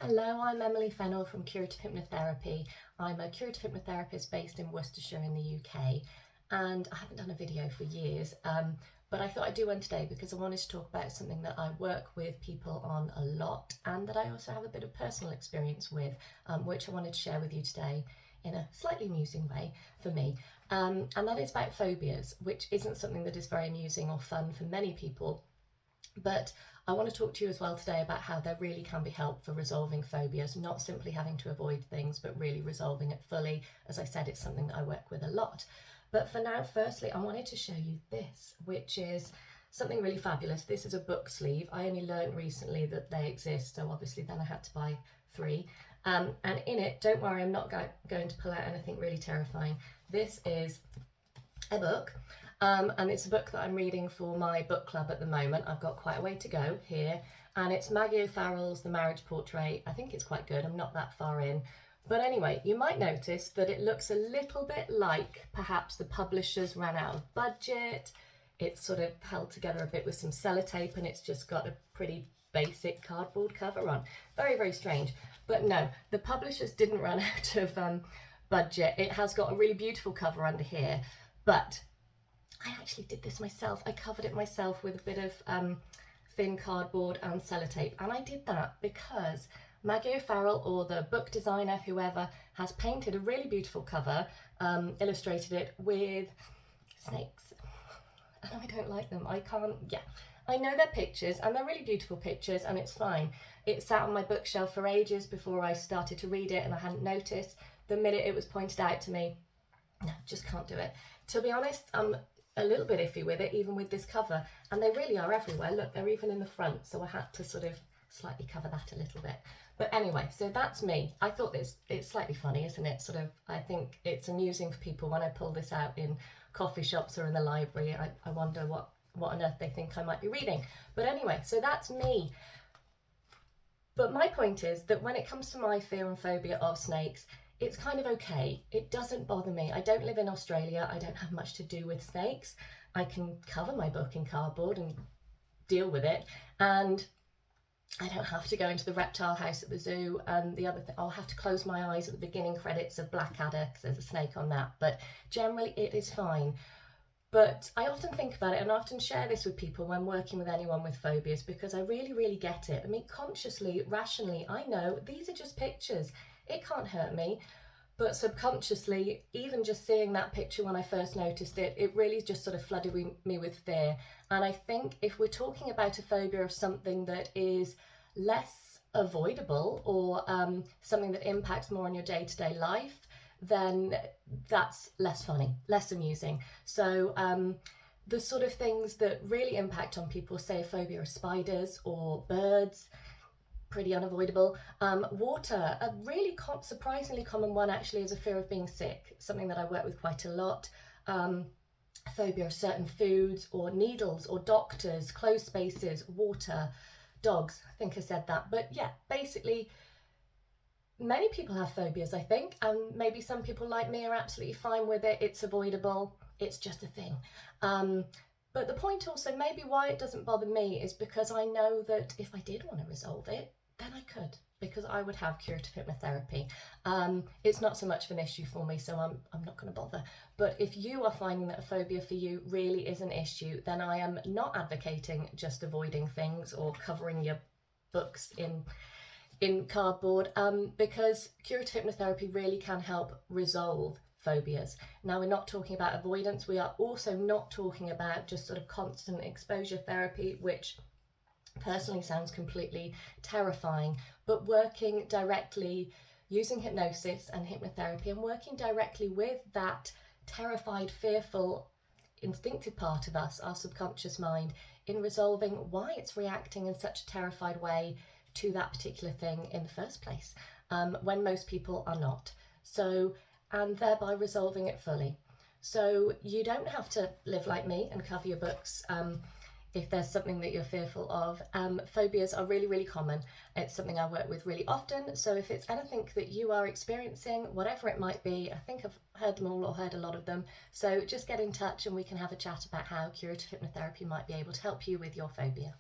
Hello, I'm Emily Fennell from Curative Hypnotherapy. I'm a curative hypnotherapist based in Worcestershire in the UK, and I haven't done a video for years, but I thought I'd do one today because I wanted to talk about something that I work with people on a lot and that I also have a bit of personal experience with, which I wanted to share with you today in a slightly amusing way for me. And that is about phobias, which isn't something that is very amusing or fun for many people. But I want to talk to you as well today about how there really can be help for resolving phobias, not simply having to avoid things, but really resolving it fully. As I said, it's something that I work with a lot. But for now, firstly, I wanted to show you this, which is something really fabulous. This is a book sleeve. I only learned recently that they exist, so obviously then I had to buy 3. And in it, don't worry, I'm not going to pull out anything really terrifying. This is a book. And it's a book that I'm reading for my book club at the moment. I've got quite a way to go here. And it's Maggie O'Farrell's The Marriage Portrait. I think it's quite good. I'm not that far in. But anyway, you might notice that it looks a little bit like perhaps the publishers ran out of budget. It's sort of held together a bit with some sellotape and it's just got a pretty basic cardboard cover on. Very, very strange. But no, the publishers didn't run out of budget. It has got a really beautiful cover under here. But I actually did this myself. I covered it myself with a bit of thin cardboard and sellotape. And I did that because Maggie O'Farrell, or the book designer, whoever, has painted a really beautiful cover, illustrated it with snakes. And I don't like them. I know they're pictures and they're really beautiful pictures and it's fine. It sat on my bookshelf for ages before I started to read it and I hadn't noticed. The minute it was pointed out to me, no, just can't do it. To be honest, I'm a little bit iffy with it, even with this cover, and they really are everywhere. Look, they're even in the front, so I had to sort of slightly cover that a little bit. But anyway, so that's me. I thought it's slightly funny, isn't it? Sort of, I think it's amusing for people when I pull this out in coffee shops or in the library. I wonder what on earth they think I might be reading. But anyway, so that's me. But my point is that when it comes to my fear and phobia of snakes, it's kind of okay. It doesn't bother me. I don't live in Australia. I don't have much to do with snakes. I can cover my book in cardboard and deal with it. And I don't have to go into the reptile house at the zoo. And the other thing, I'll have to close my eyes at the beginning credits of Blackadder because there's a snake on that. But generally it is fine. But I often think about it and I often share this with people when working with anyone with phobias because I really, really get it. I mean, consciously, rationally, I know these are just pictures. It can't hurt me, but subconsciously, even just seeing that picture when I first noticed it, it really just sort of flooded me with fear. And I think if we're talking about a phobia of something that is less avoidable or something that impacts more on your day-to-day life, then that's less funny, less amusing. So the sort of things that really impact on people, say a phobia of spiders or birds, pretty unavoidable. Water, a really surprisingly common one actually is a fear of being sick, something that I work with quite a lot. Phobia of certain foods or needles or doctors, closed spaces, water, dogs, I think I said that. But yeah, basically many people have phobias, I think, and maybe some people like me are absolutely fine with it. It's avoidable, it's just a thing. But the point also, maybe why it doesn't bother me is because I know that if I did want to resolve it, then I could, because I would have curative hypnotherapy. It's not so much of an issue for me, so I'm not going to bother. But if you are finding that a phobia for you really is an issue, then I am not advocating just avoiding things or covering your books in cardboard, because curative hypnotherapy really can help resolve phobias. Now, we're not talking about avoidance. We are also not talking about just sort of constant exposure therapy, which personally sounds completely terrifying, but working directly using hypnosis and hypnotherapy and working directly with that terrified, fearful, instinctive part of us, our subconscious mind, in resolving why it's reacting in such a terrified way to that particular thing in the first place, when most people are not. So, and thereby resolving it fully. So you don't have to live like me and cover your books if there's something that you're fearful of. Phobias are really, really common. It's something I work with really often. So if it's anything that you are experiencing, whatever it might be, I think I've heard them all or heard a lot of them. So just get in touch and we can have a chat about how curative hypnotherapy might be able to help you with your phobia.